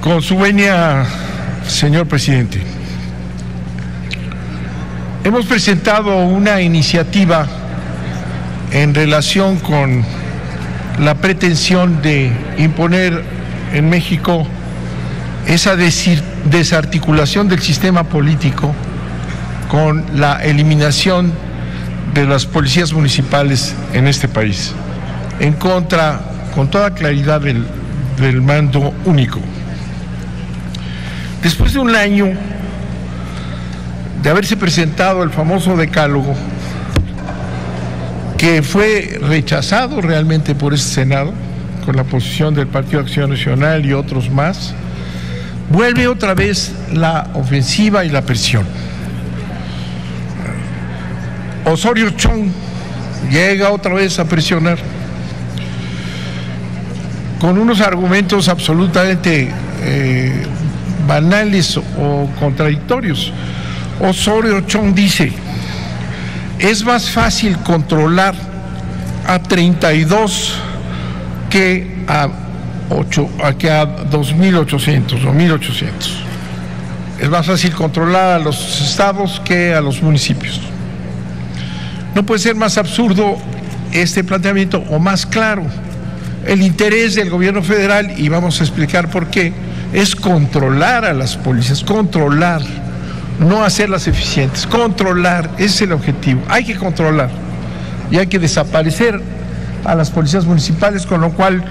Con su venia, señor presidente, hemos presentado una iniciativa en relación con la pretensión de imponer en México esa desarticulación del sistema político con la eliminación de las policías municipales en este país, en contra, con toda claridad, del mando único. Después de un año de haberse presentado el famoso decálogo, que fue rechazado realmente por este Senado, con la posición del Partido Acción Nacional y otros más, vuelve otra vez la ofensiva y la presión. Osorio Chong llega otra vez a presionar con unos argumentos absolutamente banales o contradictorios. Osorio Chong dice: es más fácil controlar a 32 que a 2.800 o 1.800. Es más fácil controlar a los estados que a los municipios. No puede ser más absurdo este planteamiento o más claro. El interés del gobierno federal, y vamos a explicar por qué, es controlar a las policías, controlar, no hacerlas eficientes, controlar, ese es el objetivo. Hay que controlar y hay que desaparecer a las policías municipales, con lo cual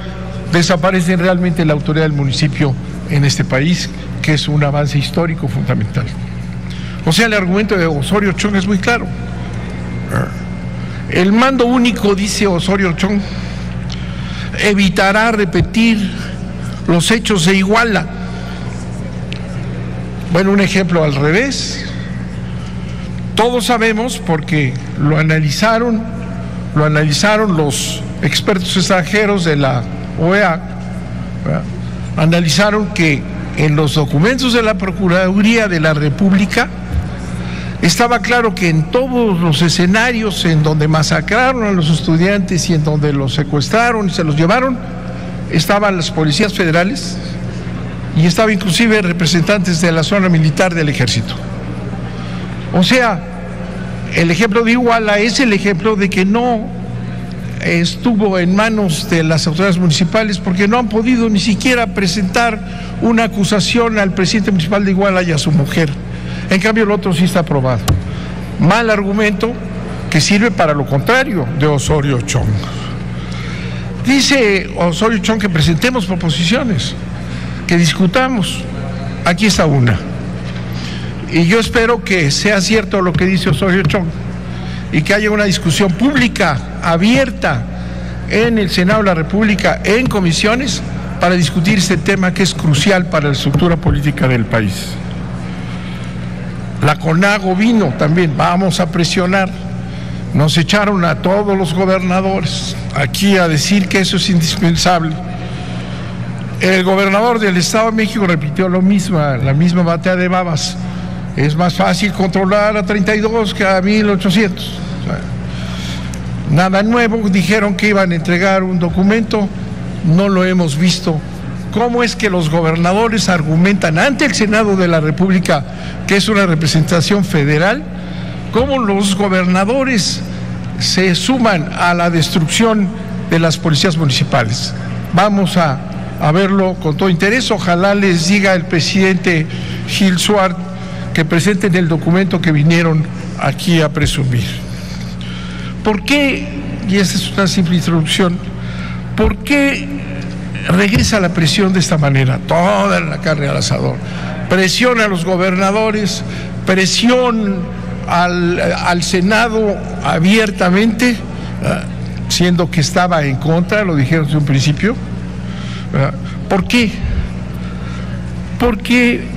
desaparece realmente la autoridad del municipio en este país, que es un avance histórico fundamental. O sea, el argumento de Osorio Chong es muy claro. El mando único, dice Osorio Chong, evitará repetir los hechos de Iguala. Bueno, un ejemplo al revés. Todos sabemos, porque lo analizaron los expertos extranjeros de la OEA, ¿verdad? Analizaron que en los documentos de la Procuraduría de la República estaba claro que en todos los escenarios en donde masacraron a los estudiantes y en donde los secuestraron y se los llevaron, estaban las policías federales y estaba inclusive representantes de la zona militar del ejército. O sea, el ejemplo de Iguala es el ejemplo de que no estuvo en manos de las autoridades municipales, porque no han podido ni siquiera presentar una acusación al presidente municipal de Iguala y a su mujer. En cambio, el otro sí está aprobado. Mal argumento que sirve para lo contrario de Osorio Chong. Dice Osorio Chong que presentemos proposiciones, que discutamos. Aquí está una. Y yo espero que sea cierto lo que dice Osorio Chong y que haya una discusión pública, abierta, en el Senado de la República, en comisiones, para discutir este tema que es crucial para la estructura política del país. La CONAGO vino también, vamos a presionar. Nos echaron a todos los gobernadores aquí a decir que eso es indispensable. El gobernador del Estado de México repitió lo mismo, la misma batea de babas. Es más fácil controlar a 32 que a 1.800. O sea, nada nuevo, dijeron que iban a entregar un documento, no lo hemos visto. ¿Cómo es que los gobernadores argumentan ante el Senado de la República, que es una representación federal? ¿Cómo los gobernadores se suman a la destrucción de las policías municipales? Vamos a verlo con todo interés. Ojalá les diga el presidente Gil Suárez que presenten el documento que vinieron aquí a presumir. ¿Por qué? Y esta es una simple introducción. ¿Por qué regresa la presión de esta manera? Toda la carne al asador. Presión a los gobernadores, presión al Senado abiertamente, siendo que estaba en contra, lo dijeron desde un principio. ¿Por qué? Porque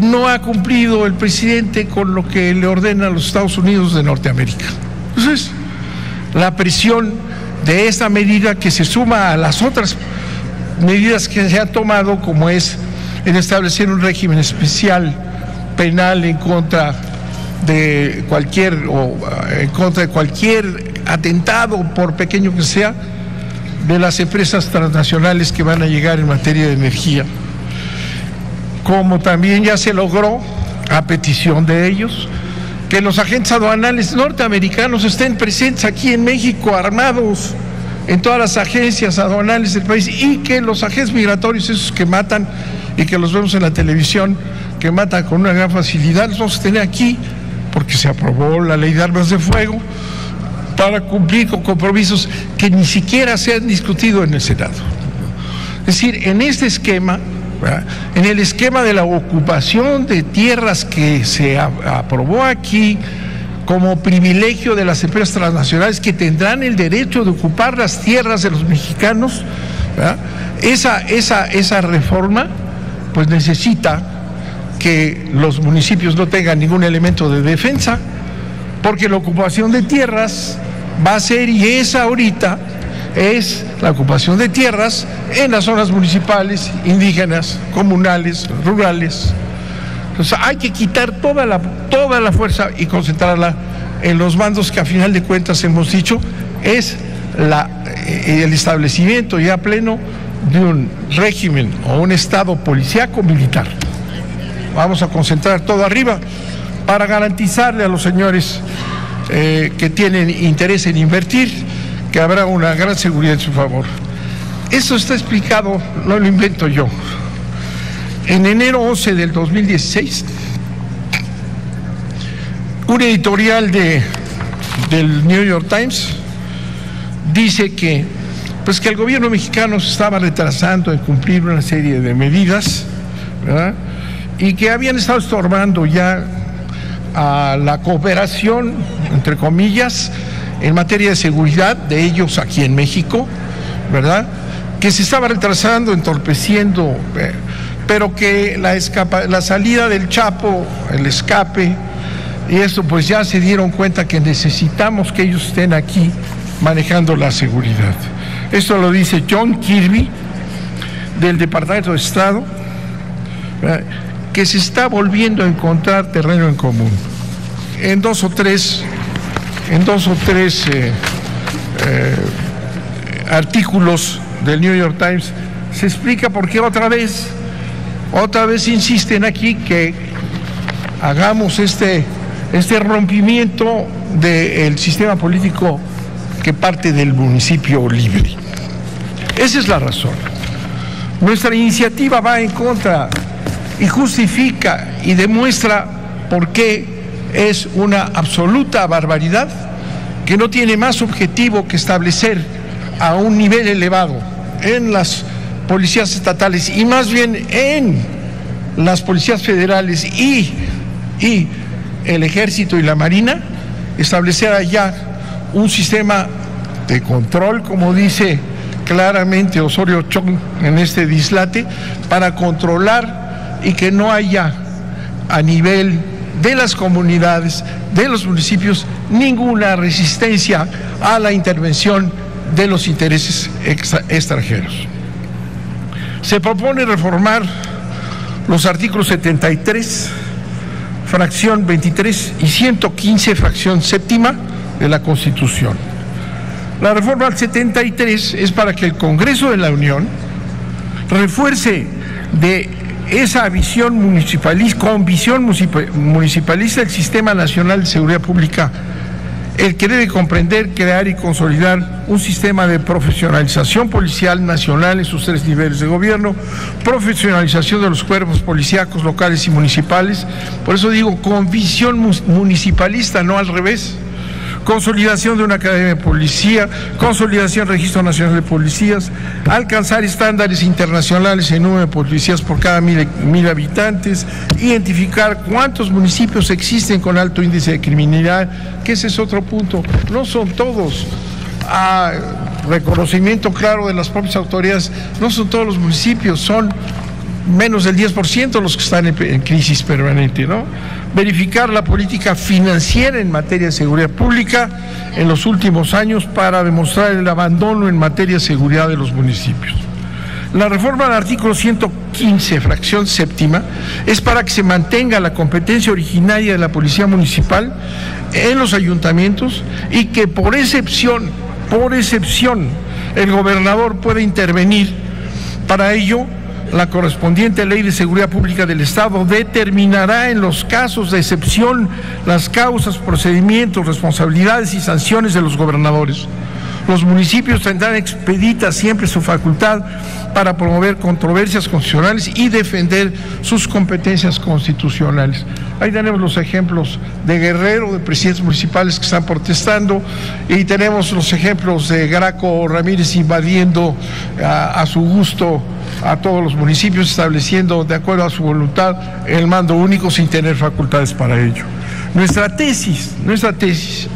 no ha cumplido el presidente con lo que le ordena a los Estados Unidos de Norteamérica. Entonces, la presión de esta medida, que se suma a las otras medidas que se han tomado, como es el establecer un régimen especial penal en contra de cualquier atentado, por pequeño que sea, de las empresas transnacionales que van a llegar en materia de energía. como también ya se logró, a petición de ellos, que los agentes aduanales norteamericanos estén presentes aquí en México, armados en todas las agencias aduanales del país, y que los agentes migratorios, esos que matan y que los vemos en la televisión, que matan con una gran facilidad, los vamos a tener aquí, porque se aprobó la ley de armas de fuego, para cumplir con compromisos que ni siquiera se han discutido en el Senado. Es decir, en este esquema, ¿verdad?, en el esquema de la ocupación de tierras que se aprobó aquí como privilegio de las empresas transnacionales que tendrán el derecho de ocupar las tierras de los mexicanos, ¿verdad?, esa reforma pues necesita que los municipios no tengan ningún elemento de defensa, porque la ocupación de tierras va a ser, y es ahorita, es la ocupación de tierras en las zonas municipales, indígenas, comunales, rurales. Entonces hay que quitar toda la fuerza y concentrarla en los mandos que a final de cuentas hemos dicho es el establecimiento ya pleno de un régimen o un estado policíaco militar. Vamos a concentrar todo arriba para garantizarle a los señores que tienen interés en invertir que habrá una gran seguridad en su favor. Eso está explicado, no lo invento yo. En enero 11 del 2016, un editorial del New York Times dice que el gobierno mexicano se estaba retrasando en cumplir una serie de medidas, ¿verdad?, y que habían estado estorbando ya a la cooperación, entre comillas, en materia de seguridad de ellos aquí en México, ¿verdad?, que se estaba retrasando, entorpeciendo, pero que la salida del Chapo, el escape, y esto pues ya se dieron cuenta que necesitamos que ellos estén aquí manejando la seguridad. Esto lo dice John Kirby del Departamento de Estado, ¿verdad?, que se está volviendo a encontrar terreno en común. En dos o tres artículos del New York Times se explica por qué otra vez insisten aquí que hagamos este rompimiento del sistema político que parte del municipio libre. Esa es la razón. Nuestra iniciativa va en contra y justifica y demuestra por qué es una absoluta barbaridad que no tiene más objetivo que establecer a un nivel elevado en las policías estatales y más bien en las policías federales y el ejército y la marina, establecer allá un sistema de control, como dice claramente Osorio Chong en este dislate, para controlar y que no haya a nivel de las comunidades, de los municipios, ninguna resistencia a la intervención de los intereses extranjeros. Se propone reformar los artículos 73, fracción 23 y 115, fracción séptima de la Constitución. La reforma al 73 es para que el Congreso de la Unión refuerce de esa visión municipalista, del Sistema Nacional de Seguridad Pública, el que debe comprender, crear y consolidar un sistema de profesionalización policial nacional en sus tres niveles de gobierno, profesionalización de los cuerpos policíacos locales y municipales, por eso digo con visión municipalista, no al revés. Consolidación de una academia de policía, consolidación del Registro Nacional de Policías, alcanzar estándares internacionales en número de policías por cada mil habitantes, identificar cuántos municipios existen con alto índice de criminalidad, que ese es otro punto, no son todos. Reconocimiento claro de las propias autoridades, no son todos los municipios, son menos del 10% los que están en crisis permanente, ¿no? Verificar la política financiera en materia de seguridad pública en los últimos años para demostrar el abandono en materia de seguridad de los municipios. La reforma del artículo 115, fracción séptima, es para que se mantenga la competencia originaria de la Policía Municipal en los ayuntamientos y que por excepción, el gobernador pueda intervenir. Para ello, la correspondiente Ley de Seguridad Pública del Estado determinará en los casos de excepción las causas, procedimientos, responsabilidades y sanciones de los gobernadores. Los municipios tendrán expedita siempre su facultad para promover controversias constitucionales y defender sus competencias constitucionales. Ahí tenemos los ejemplos de Guerrero, de presidentes municipales que están protestando, y tenemos los ejemplos de Graco Ramírez invadiendo a su gusto a todos los municipios, estableciendo de acuerdo a su voluntad el mando único sin tener facultades para ello. Nuestra tesis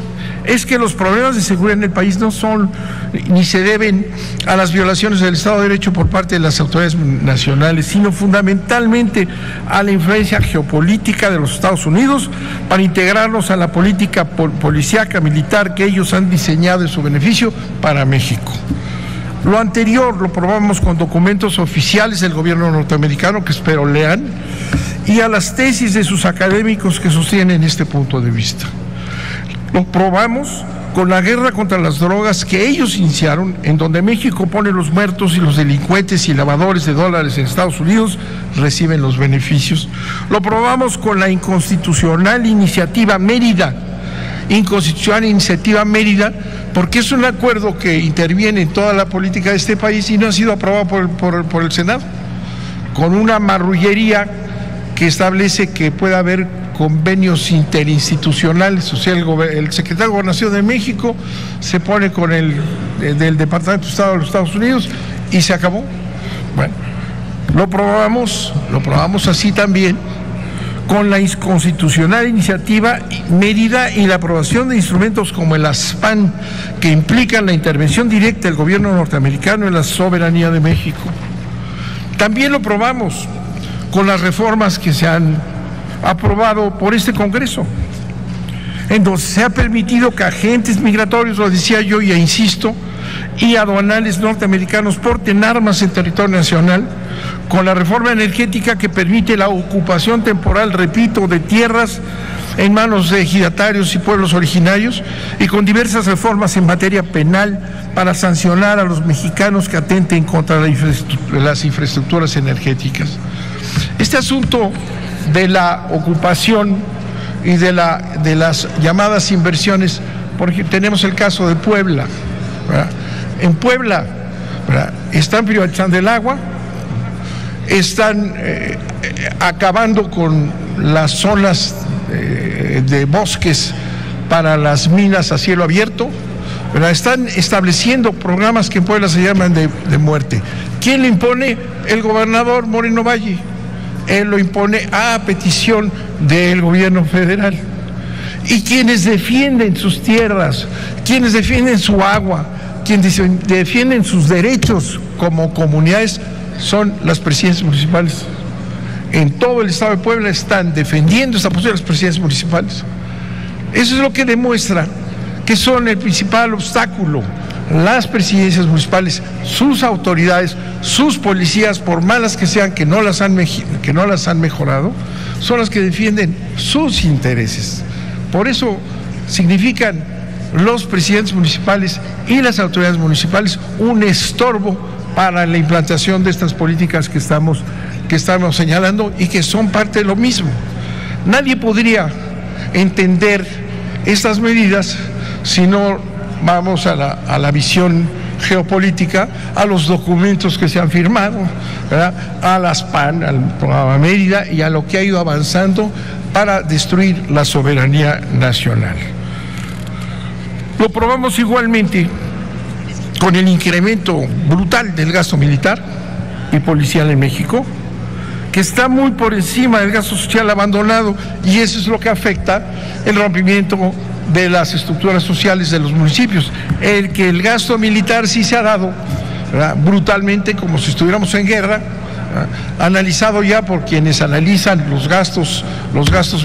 es que los problemas de seguridad en el país no son ni se deben a las violaciones del Estado de Derecho por parte de las autoridades nacionales, sino fundamentalmente a la influencia geopolítica de los Estados Unidos para integrarnos a la política policíaca militar que ellos han diseñado en su beneficio para México. Lo anterior lo probamos con documentos oficiales del gobierno norteamericano, que espero lean, y a las tesis de sus académicos que sostienen este punto de vista. Lo probamos con la guerra contra las drogas que ellos iniciaron, en donde México pone los muertos y los delincuentes y lavadores de dólares en Estados Unidos reciben los beneficios. Lo probamos con la inconstitucional iniciativa Mérida, porque es un acuerdo que interviene en toda la política de este país y no ha sido aprobado por el Senado, con una marrullería que establece que puede haber convenios interinstitucionales. O sea, el secretario de Gobernación de México se pone con el del Departamento de Estado de los Estados Unidos y se acabó. Bueno, lo probamos así también con la inconstitucional iniciativa Mérida y la aprobación de instrumentos como el ASPAN, que implican la intervención directa del gobierno norteamericano en la soberanía de México. También lo probamos con las reformas que se han aprobado por este Congreso, en donde se ha permitido que agentes migratorios, lo decía yo y insisto, y aduanales norteamericanos porten armas en territorio nacional, con la reforma energética que permite la ocupación temporal, repito, de tierras en manos de ejidatarios y pueblos originarios, y con diversas reformas en materia penal para sancionar a los mexicanos que atenten contra las infraestructuras energéticas. Este asunto de la ocupación y de las llamadas inversiones, porque tenemos el caso de Puebla, ¿verdad? En Puebla, ¿verdad?, están privatizando el agua, están acabando con las zonas de bosques para las minas a cielo abierto, ¿verdad? Están estableciendo programas que en Puebla se llaman de muerte. ¿Quién le impone? El gobernador Moreno Valle. Él lo impone a petición del gobierno federal. Y quienes defienden sus tierras, quienes defienden su agua, quienes defienden sus derechos como comunidades, son las presidencias municipales. En todo el estado de Puebla están defendiendo esta postura de las presidencias municipales. Eso es lo que demuestra que son el principal obstáculo. Las presidencias municipales, sus autoridades, sus policías, por malas que sean, que no las han mejorado, son las que defienden sus intereses. Por eso significan los presidentes municipales y las autoridades municipales un estorbo para la implantación de estas políticas que estamos señalando y que son parte de lo mismo. Nadie podría entender estas medidas si no vamos a la visión geopolítica, a los documentos que se han firmado, ¿verdad?, a las PAN, al programa Mérida y a lo que ha ido avanzando para destruir la soberanía nacional. Lo probamos igualmente con el incremento brutal del gasto militar y policial en México, que está muy por encima del gasto social abandonado, y eso es lo que afecta el rompimiento de las estructuras sociales de los municipios. El gasto militar sí se ha dado, ¿verdad?, brutalmente, como si estuviéramos en guerra, ¿verdad?, analizado ya por quienes analizan los gastos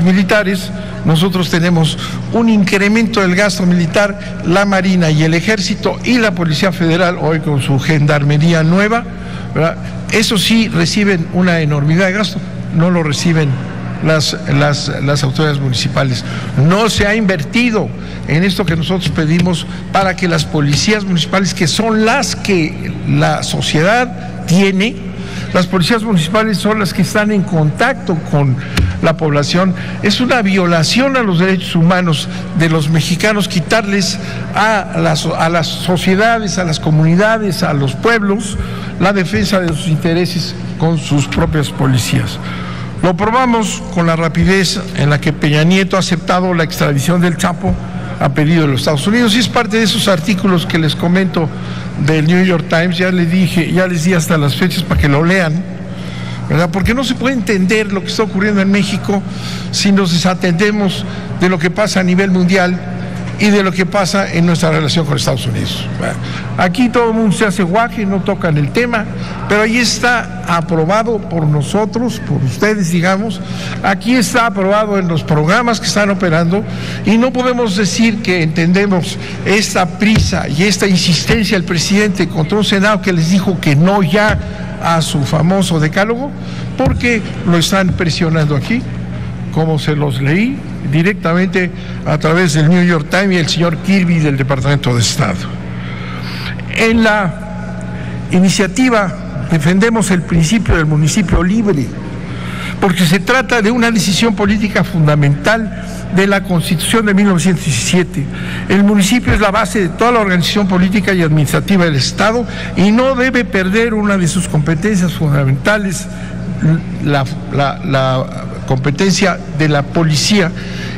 militares. Nosotros tenemos un incremento del gasto militar, la Marina y el Ejército y la Policía Federal, hoy con su gendarmería nueva, ¿verdad?, eso sí reciben una enormidad de gasto, no lo reciben las autoridades municipales. No se ha invertido en esto que nosotros pedimos para que las policías municipales, que son las que la sociedad tiene, las policías municipales son las que están en contacto con la población. Es una violación a los derechos humanos de los mexicanos quitarles a las sociedades, a las comunidades, a los pueblos, la defensa de sus intereses con sus propias policías. Lo probamos con la rapidez en la que Peña Nieto ha aceptado la extradición del Chapo a pedido de los Estados Unidos, y es parte de esos artículos que les comento del New York Times. Ya les di hasta las fechas para que lo lean, ¿verdad? Porque no se puede entender lo que está ocurriendo en México si nos desatendemos de lo que pasa a nivel mundial y de lo que pasa en nuestra relación con Estados Unidos. Aquí todo el mundo se hace guaje, no tocan el tema, pero ahí está aprobado por nosotros, por ustedes, digamos. Aquí está aprobado en los programas que están operando, y no podemos decir que entendemos esta prisa y esta insistencia del presidente contra un Senado que les dijo que no ya a su famoso decálogo, porque lo están presionando aquí, como se los leí directamente a través del New York Times y el señor Kirby del Departamento de Estado. En la iniciativa defendemos el principio del municipio libre, porque se trata de una decisión política fundamental de la Constitución de 1917. El municipio es la base de toda la organización política y administrativa del Estado y no debe perder una de sus competencias fundamentales, la competencia de la policía,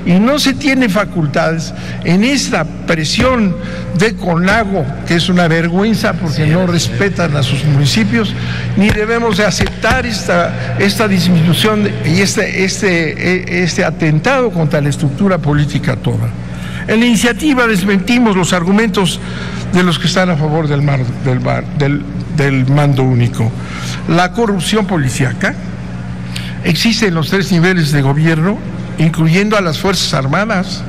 y no se tiene facultades en esta presión de CONAGO, que es una vergüenza porque no respetan a sus municipios, ni debemos de aceptar esta disminución y este atentado contra la estructura política toda. En la iniciativa desmentimos los argumentos de los que están a favor del mando único. La corrupción policíaca existe en los 3 niveles de gobierno, incluyendo a las Fuerzas Armadas.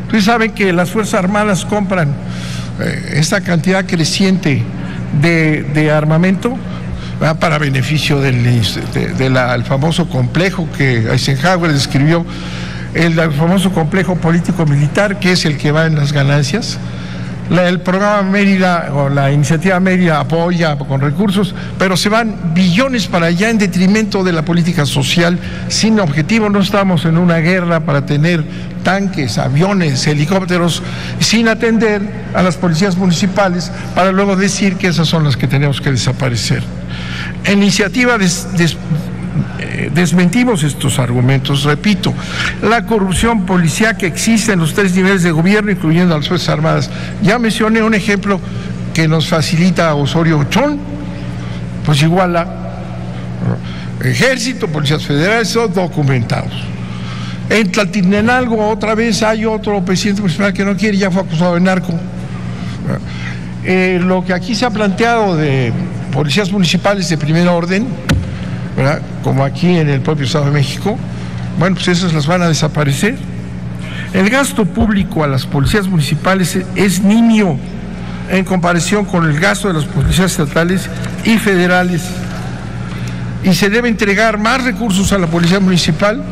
Ustedes saben que las Fuerzas Armadas compran esta cantidad creciente de armamento para beneficio del famoso complejo que Eisenhower describió, el famoso complejo político-militar, que es el que va en las ganancias. El programa Mérida o la iniciativa Mérida apoya con recursos, pero se van billones para allá en detrimento de la política social sin objetivo. No estamos en una guerra para tener tanques, aviones, helicópteros, sin atender a las policías municipales para luego decir que esas son las que tenemos que desaparecer. En iniciativa desmentimos estos argumentos. Repito, la corrupción policial que existe en los 3 niveles de gobierno, incluyendo a las Fuerzas Armadas. Ya mencioné un ejemplo que nos facilita Osorio Chong, pues igual Ejército, policías federales, son documentados. En Tlaltenango otra vez hay otro presidente municipal que no quiere, ya fue acusado de narco. Lo que aquí se ha planteado de policías municipales de primer orden, ¿verdad?, como aquí en el propio Estado de México, bueno, pues esas las van a desaparecer. El gasto público a las policías municipales es nimio en comparación con el gasto de las policías estatales y federales, y se debe entregar más recursos a la policía municipal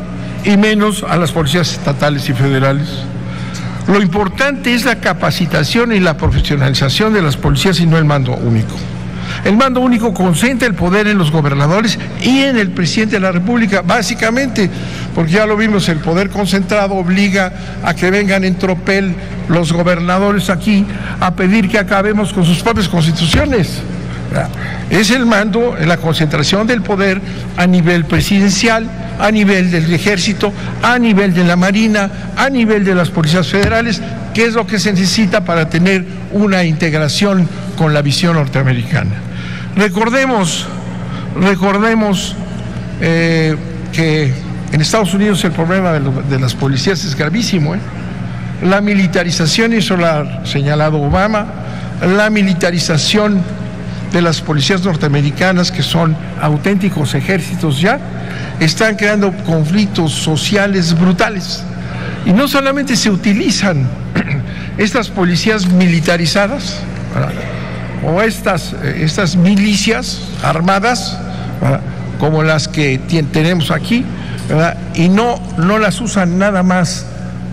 y menos a las policías estatales y federales. Lo importante es la capacitación y la profesionalización de las policías y no el mando único. El mando único concentra el poder en los gobernadores y en el presidente de la República, básicamente, porque ya lo vimos, el poder concentrado obliga a que vengan en tropel los gobernadores aquí a pedir que acabemos con sus propias constituciones. Es el mando, la concentración del poder a nivel presidencial, a nivel del Ejército, a nivel de la Marina, a nivel de las policías federales, que es lo que se necesita para tener una integración con la visión norteamericana. Recordemos que en Estados Unidos el problema de las policías es gravísimo. La militarización, y eso lo ha señalado Obama, la militarización de las policías norteamericanas, que son auténticos ejércitos ya, están creando conflictos sociales brutales. Y no solamente se utilizan estas policías militarizadas, ¿verdad?, o estas milicias armadas, ¿verdad?, como las que tenemos aquí, ¿verdad?, y no las usan nada más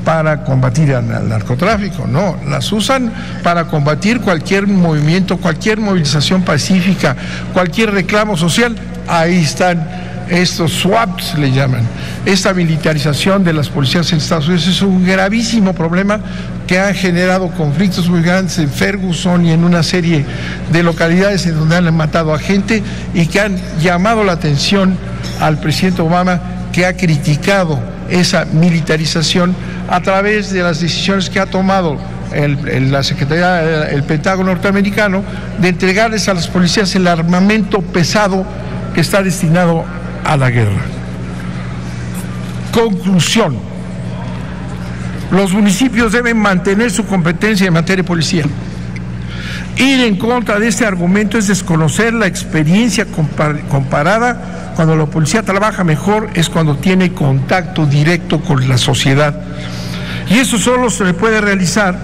para combatir al narcotráfico, no, las usan para combatir cualquier movimiento, cualquier movilización pacífica, cualquier reclamo social. Ahí están estos swaps, le llaman. Esta militarización de las policías en Estados Unidos es un gravísimo problema que ha generado conflictos muy grandes en Ferguson y en una serie de localidades en donde han matado a gente y que han llamado la atención al presidente Obama, que ha criticado esa militarización a través de las decisiones que ha tomado la Secretaría, el Pentágono norteamericano, de entregarles a las policías el armamento pesado que está destinado a la guerra. Conclusión: los municipios deben mantener su competencia en materia de policía. Ir en contra de este argumento es desconocer la experiencia comparada. Cuando la policía trabaja mejor es cuando tiene contacto directo con la sociedad. Y eso solo se le puede realizar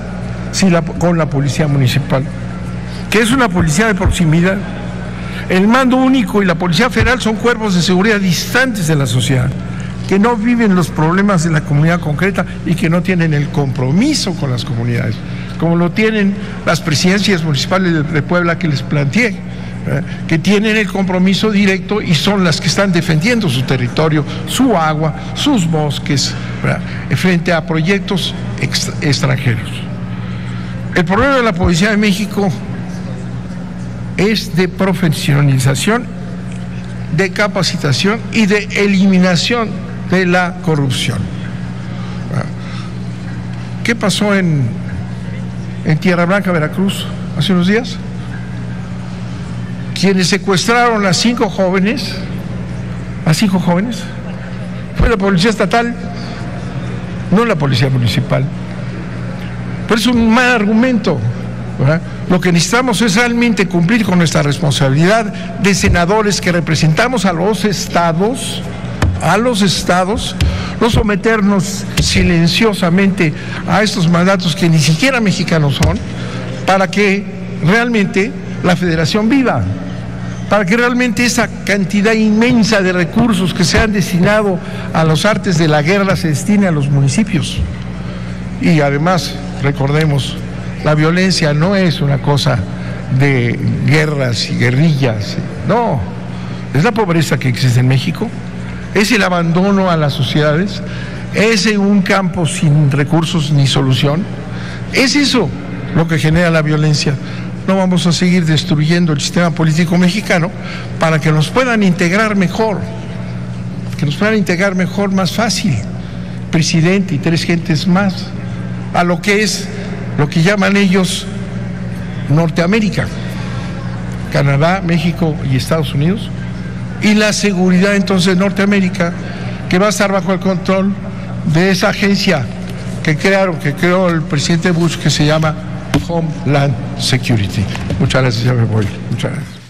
con la policía municipal, que es una policía de proximidad. El mando único y la Policía Federal son cuerpos de seguridad distantes de la sociedad, que no viven los problemas de la comunidad concreta y que no tienen el compromiso con las comunidades, como lo tienen las presidencias municipales de Puebla que les planteé, que tienen el compromiso directo y son las que están defendiendo su territorio, su agua, sus bosques, frente a proyectos extranjeros. El problema de la Policía de México es de profesionalización, de capacitación y de eliminación de la corrupción. ¿Qué pasó en Tierra Blanca, Veracruz, hace unos días? Quienes secuestraron a 5 jóvenes, fue la policía estatal, no la policía municipal. Pero es un mal argumento, ¿verdad? Lo que necesitamos es realmente cumplir con nuestra responsabilidad de senadores que representamos a los estados, no someternos silenciosamente a estos mandatos que ni siquiera mexicanos son, para que realmente la federación viva, para que realmente esa cantidad inmensa de recursos que se han destinado a los artes de la guerra se destine a los municipios. Y además, recordemos, la violencia no es una cosa de guerras y guerrillas, no, es la pobreza que existe en México, es el abandono a las sociedades, es un campo sin recursos ni solución, es eso lo que genera la violencia. No vamos a seguir destruyendo el sistema político mexicano para que nos puedan integrar mejor, más fácil, presidente y 3 gentes más, a lo que es lo que llaman ellos Norteamérica, Canadá, México y Estados Unidos, y la seguridad entonces de Norteamérica, que va a estar bajo el control de esa agencia que creó el presidente Bush, que se llama Homeland Security. Muchas gracias, ya me voy. Muchas gracias.